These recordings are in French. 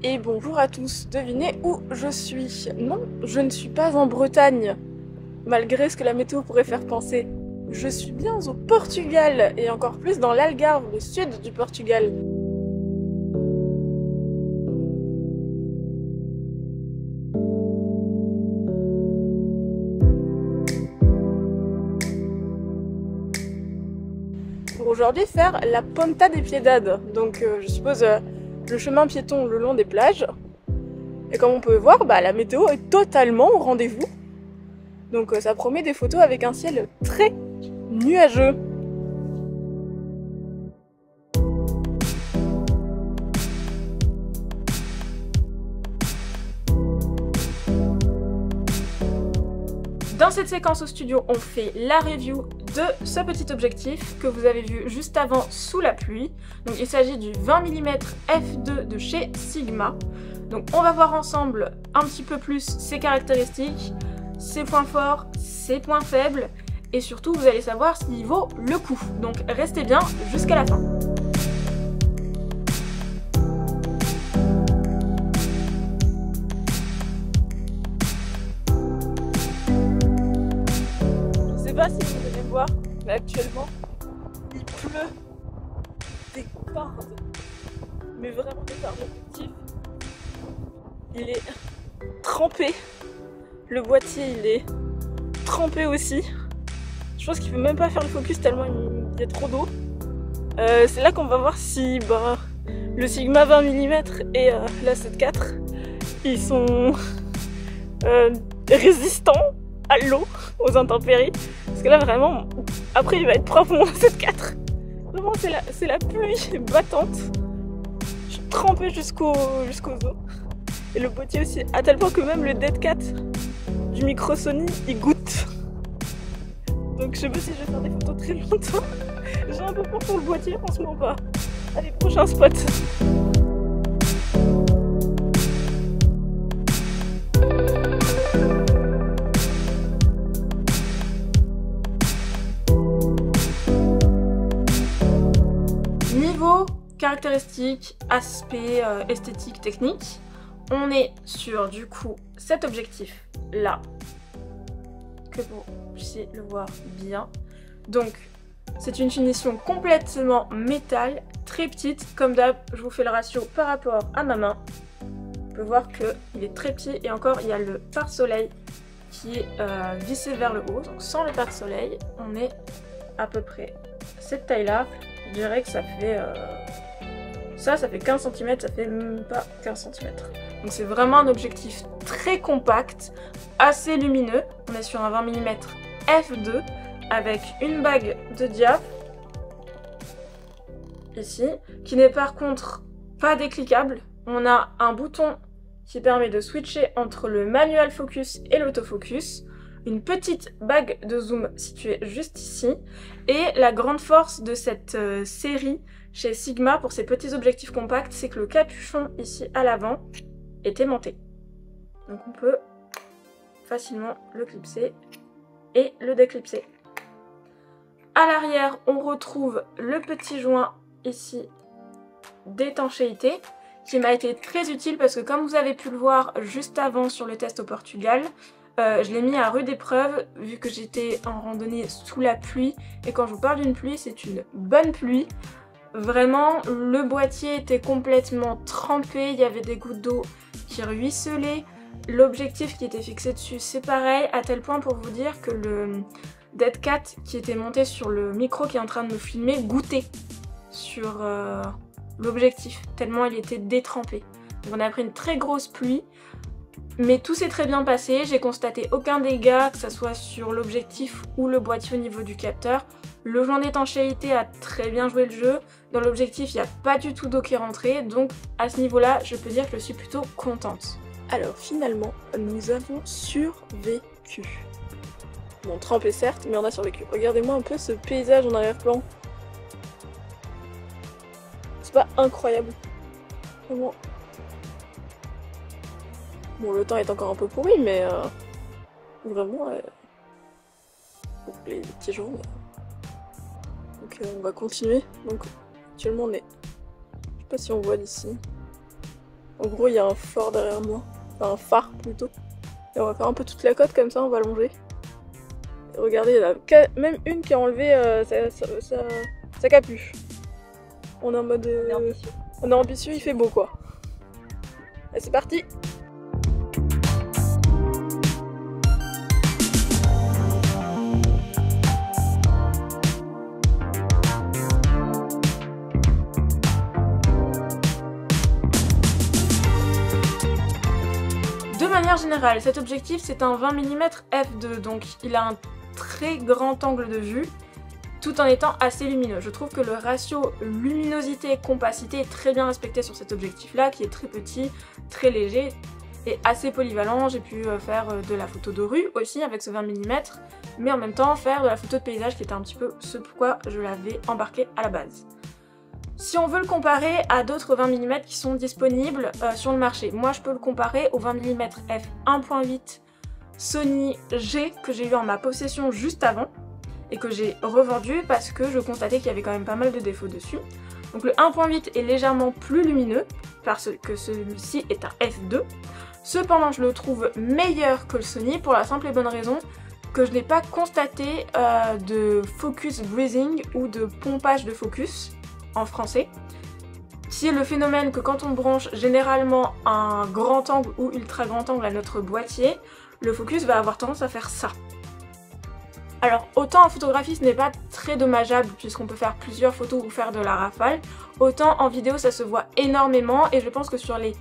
Et bonjour à tous, devinez où je suis? Non, je ne suis pas en Bretagne, malgré ce que la météo pourrait faire penser. Je suis bien au Portugal, et encore plus dans l'Algarve, le sud du Portugal. Pour aujourd'hui faire la Ponta de Piedade, donc je suppose le chemin piéton le long des plages. Et comme on peut voir, la météo est totalement au rendez-vous. Donc ça promet des photos avec un ciel très nuageux. Dans cette séquence au studio, on fait la review de ce petit objectif que vous avez vu juste avant sous la pluie. Donc il s'agit du 20 mm f2 de chez Sigma. Donc on va voir ensemble un petit peu plus ses caractéristiques, ses points forts, ses points faibles, et surtout vous allez savoir s'il vaut le coup. Donc restez bien jusqu'à la fin. Je sais pas si vous allez voir, mais actuellement il pleut des fardes, mais vraiment des fardes objectifs. Il est trempé, le boîtier il est trempé aussi. Je pense qu'il peut même pas faire le focus tellement il y a trop d'eau. C'est là qu'on va voir si le Sigma 20 mm et la 7.4 ils sont résistants à l'eau, aux intempéries. Parce que là vraiment, après il va être propre mon 7.4. Vraiment c'est la pluie battante. Je suis trempée jusqu'aux os. Et le boîtier aussi, à tel point que même le Dead Cat du micro Sony, il goûte. Donc je sais pas si je vais faire des photos très longtemps. J'ai un peu peur pour le boîtier, on se ment pas. Allez, prochain spot. Niveau caractéristiques, aspect esthétique, technique, on est sur du coup cet objectif là, que vous puissiez le voir bien. Donc c'est une finition complètement métal, très petite, comme d'hab je vous fais le ratio par rapport à ma main. On peut voir qu'il est très petit et encore il y a le pare-soleil qui est vissé vers le haut. Donc sans le pare-soleil on est à peu près cette taille là. Je dirais que ça fait ça fait 15 cm, ça fait même pas 15 cm. Donc c'est vraiment un objectif très compact, assez lumineux. On est sur un 20 mm f2 avec une bague de diaph ici, qui n'est par contre pas décliquable. On a un bouton qui permet de switcher entre le manual focus et l'autofocus. Une petite bague de zoom située juste ici. Et la grande force de cette série chez Sigma pour ces petits objectifs compacts, c'est que le capuchon ici à l'avant est aimanté. Donc on peut facilement le clipser et le déclipser. À l'arrière, on retrouve le petit joint ici d'étanchéité qui m'a été très utile parce que comme vous avez pu le voir juste avant sur le test au Portugal, je l'ai mis à rude épreuve vu que j'étais en randonnée sous la pluie. Et quand je vous parle d'une pluie, c'est une bonne pluie. Vraiment, le boîtier était complètement trempé, il y avait des gouttes d'eau qui ruisselaient. L'objectif qui était fixé dessus, c'est pareil, à tel point pour vous dire que le Dead Cat qui était monté sur le micro qui est en train de me filmer goûtait sur l'objectif, tellement il était détrempé. Donc on a pris une très grosse pluie. Mais tout s'est très bien passé, j'ai constaté aucun dégât, que ce soit sur l'objectif ou le boîtier au niveau du capteur. Le joint d'étanchéité a très bien joué le jeu. Dans l'objectif, il n'y a pas du tout d'eau qui est rentrée, donc à ce niveau-là, je peux dire que je suis plutôt contente. Alors finalement, nous avons survécu. Bon, trempé certes, mais on a survécu. Regardez-moi un peu ce paysage en arrière-plan. C'est pas incroyable. Vraiment. Bon, le temps est encore un peu pourri, mais vraiment, les petits jours. Donc on va continuer. Donc actuellement on est, je sais pas si on voit d'ici. En gros, il y a un fort derrière moi, enfin un phare plutôt. Et on va faire un peu toute la côte comme ça, on va longer. Et regardez, il y en a même une qui a enlevé sa capuche. On est en mode... on est ambitieux, il fait beau quoi. Allez, c'est parti! De manière générale, cet objectif c'est un 20 mm f2, donc il a un très grand angle de vue tout en étant assez lumineux. Je trouve que le ratio luminosité-compacité est très bien respecté sur cet objectif là, qui est très petit, très léger et assez polyvalent. J'ai pu faire de la photo de rue aussi avec ce 20 mm, mais en même temps faire de la photo de paysage qui était un petit peu ce pourquoi je l'avais embarqué à la base. Si on veut le comparer à d'autres 20 mm qui sont disponibles sur le marché, moi je peux le comparer au 20 mm f1.8 Sony G que j'ai eu en ma possession juste avant et que j'ai revendu parce que je constatais qu'il y avait quand même pas mal de défauts dessus. Donc le 1.8 est légèrement plus lumineux parce que celui-ci est un f2. Cependant je le trouve meilleur que le Sony pour la simple et bonne raison que je n'ai pas constaté de focus breathing ou de pompage de focus en français, qui est le phénomène que quand on branche généralement un grand angle ou ultra grand angle à notre boîtier, le focus va avoir tendance à faire ça. Alors autant en photographie ce n'est pas très dommageable puisqu'on peut faire plusieurs photos ou faire de la rafale, autant en vidéo ça se voit énormément et je pense que sur les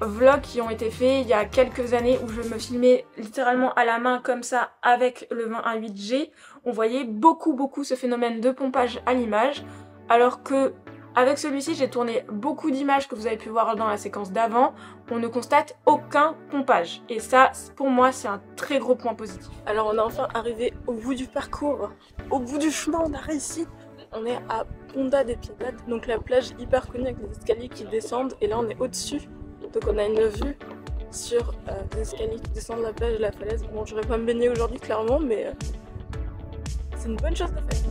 vlogs qui ont été faits il y a quelques années où je me filmais littéralement à la main comme ça avec le 21.8G, on voyait beaucoup ce phénomène de pompage à l'image. Alors que avec celui-ci, j'ai tourné beaucoup d'images que vous avez pu voir dans la séquence d'avant, on ne constate aucun pompage. Et ça, pour moi, c'est un très gros point positif. Alors on est enfin arrivé au bout du parcours, au bout du chemin, on a réussi. On est à Ponta des Piedades, donc la plage hyper connue avec des escaliers qui descendent. Et là on est au-dessus, donc on a une vue sur les escaliers qui descendent la plage et la falaise. Bon, j'aurais pas me baigner aujourd'hui clairement, mais c'est une bonne chose à faire.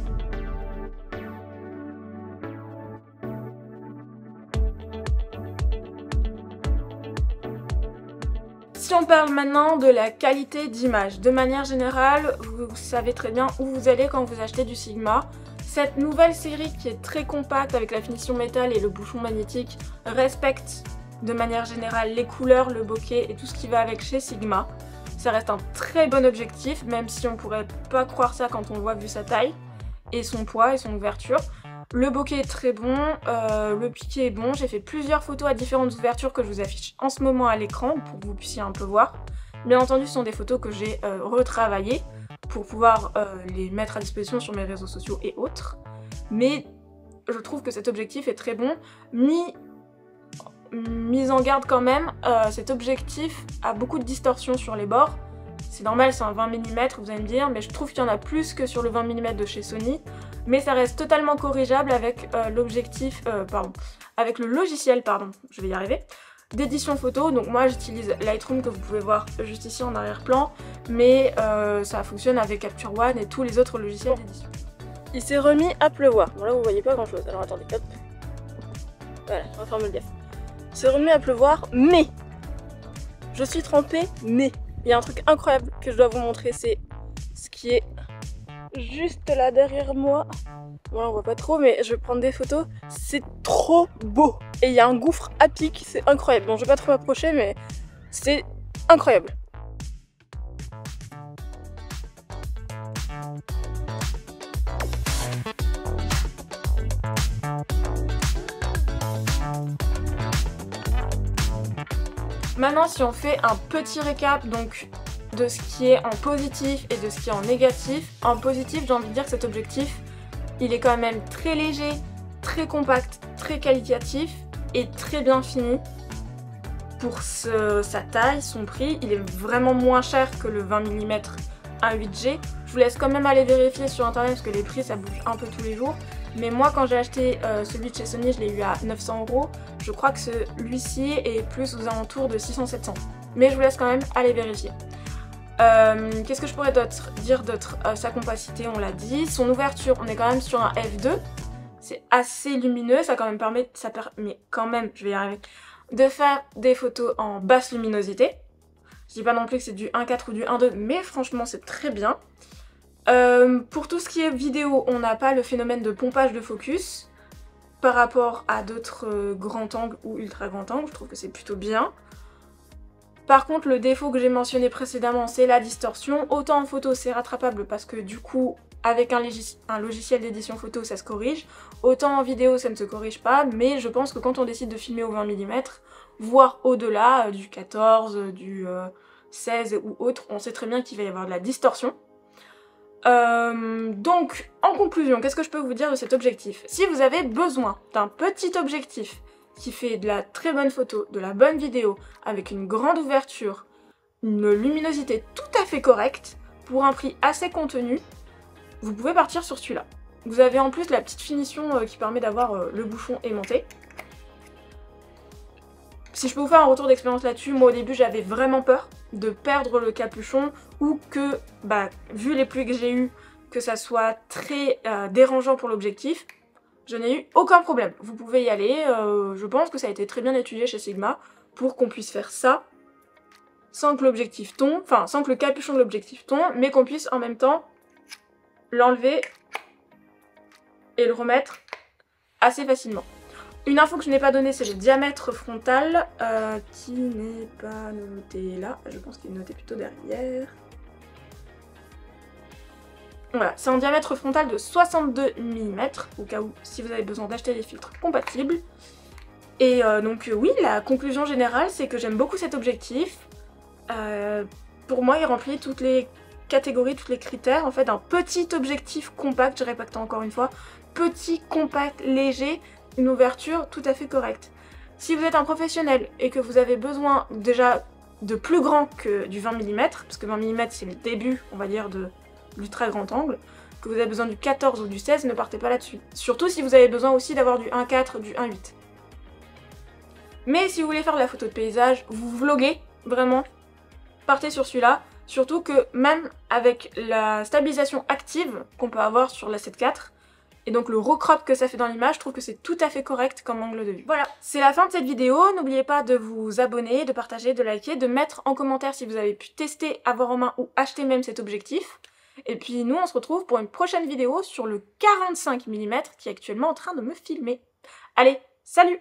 Si on parle maintenant de la qualité d'image, de manière générale, vous savez très bien où vous allez quand vous achetez du Sigma. Cette nouvelle série qui est très compacte avec la finition métal et le bouchon magnétique respecte de manière générale les couleurs, le bokeh et tout ce qui va avec chez Sigma. Ça reste un très bon objectif, même si on pourrait pas croire ça quand on le voit vu sa taille et son poids et son ouverture. Le bokeh est très bon, le piqué est bon, j'ai fait plusieurs photos à différentes ouvertures que je vous affiche en ce moment à l'écran pour que vous puissiez un peu voir. Bien entendu ce sont des photos que j'ai retravaillées pour pouvoir les mettre à disposition sur mes réseaux sociaux et autres. Mais je trouve que cet objectif est très bon, mis en garde quand même, cet objectif a beaucoup de distorsion sur les bords. C'est normal, c'est un 20 mm, vous allez me dire, mais je trouve qu'il y en a plus que sur le 20 mm de chez Sony. Mais ça reste totalement corrigeable avec avec le logiciel, je vais y arriver, d'édition photo. Donc moi j'utilise Lightroom que vous pouvez voir juste ici en arrière-plan, mais ça fonctionne avec Capture One et tous les autres logiciels d'édition. Il s'est remis à pleuvoir. Bon là vous voyez pas grand chose, alors attendez, hop. Voilà, on va fermer le gaffe. Il s'est remis à pleuvoir, mais je suis trempée, mais il y a un truc incroyable que je dois vous montrer, c'est ce qui est juste là derrière moi. Bon là on voit pas trop, mais je vais prendre des photos. C'est trop beau. Et il y a un gouffre à pic, c'est incroyable. Bon je vais pas trop m'approcher, mais c'est incroyable. Maintenant si on fait un petit récap donc de ce qui est en positif et de ce qui est en négatif. En positif, j'ai envie de dire que cet objectif, il est quand même très léger, très compact, très qualitatif et très bien fini. Pour sa taille, son prix, il est vraiment moins cher que le 20 mm 1.8G. Je vous laisse quand même aller vérifier sur internet parce que les prix ça bouge un peu tous les jours. Mais moi quand j'ai acheté celui de chez Sony, je l'ai eu à 900 €. Je crois que celui-ci est plus aux alentours de 600-700. Mais je vous laisse quand même aller vérifier. Qu'est-ce que je pourrais dire d'autre? Sa compacité, on l'a dit. Son ouverture, on est quand même sur un f2. C'est assez lumineux, ça quand même permet, je vais y arriver, de faire des photos en basse luminosité. Je dis pas non plus que c'est du 1.4 ou du 1.2, mais franchement c'est très bien. Pour tout ce qui est vidéo, on n'a pas le phénomène de pompage de focus par rapport à d'autres grands angles ou ultra grands angles, je trouve que c'est plutôt bien. Par contre, le défaut que j'ai mentionné précédemment, c'est la distorsion. Autant en photo, c'est rattrapable parce que du coup, avec un logiciel d'édition photo, ça se corrige. Autant en vidéo, ça ne se corrige pas, mais je pense que quand on décide de filmer au 20 mm, voire au-delà, du 14, du 16 ou autre, on sait très bien qu'il va y avoir de la distorsion. Donc, en conclusion, qu'est-ce que je peux vous dire de cet objectif? Si vous avez besoin d'un petit objectif qui fait de la très bonne photo, de la bonne vidéo, avec une grande ouverture, une luminosité tout à fait correcte, pour un prix assez contenu, vous pouvez partir sur celui-là. Vous avez en plus la petite finition qui permet d'avoir le bouchon aimanté. Si je peux vous faire un retour d'expérience là-dessus, moi au début j'avais vraiment peur de perdre le capuchon ou que, vu les pluies que j'ai eues, que ça soit très dérangeant pour l'objectif. Je n'ai eu aucun problème. Vous pouvez y aller, je pense que ça a été très bien étudié chez Sigma pour qu'on puisse faire ça sans que l'objectif tombe, enfin sans que le capuchon de l'objectif tombe, mais qu'on puisse en même temps l'enlever et le remettre assez facilement. Une info que je n'ai pas donnée, c'est le diamètre frontal, qui n'est pas noté là, je pense qu'il est noté plutôt derrière. Voilà, c'est un diamètre frontal de 62 mm, au cas où, si vous avez besoin d'acheter des filtres compatibles. Et donc oui, la conclusion générale, c'est que j'aime beaucoup cet objectif. Pour moi, il remplit toutes les catégories, tous les critères, en fait, d'un petit objectif compact, je répète encore une fois, petit, compact, léger, une ouverture tout à fait correcte. Si vous êtes un professionnel et que vous avez besoin déjà de plus grand que du 20 mm, parce que 20 mm c'est le début, on va dire, de l'ultra grand angle, que vous avez besoin du 14 ou du 16, ne partez pas là-dessus. Surtout si vous avez besoin aussi d'avoir du 1.4, du 1.8. Mais si vous voulez faire de la photo de paysage, vous vloguez, vraiment, partez sur celui-là. Surtout que même avec la stabilisation active qu'on peut avoir sur la 7.4, et donc le recrop que ça fait dans l'image, je trouve que c'est tout à fait correct comme angle de vue. Voilà, c'est la fin de cette vidéo. N'oubliez pas de vous abonner, de partager, de liker, de mettre en commentaire si vous avez pu tester, avoir en main ou acheter même cet objectif. Et puis nous, on se retrouve pour une prochaine vidéo sur le 45 mm qui est actuellement en train de me filmer. Allez, salut!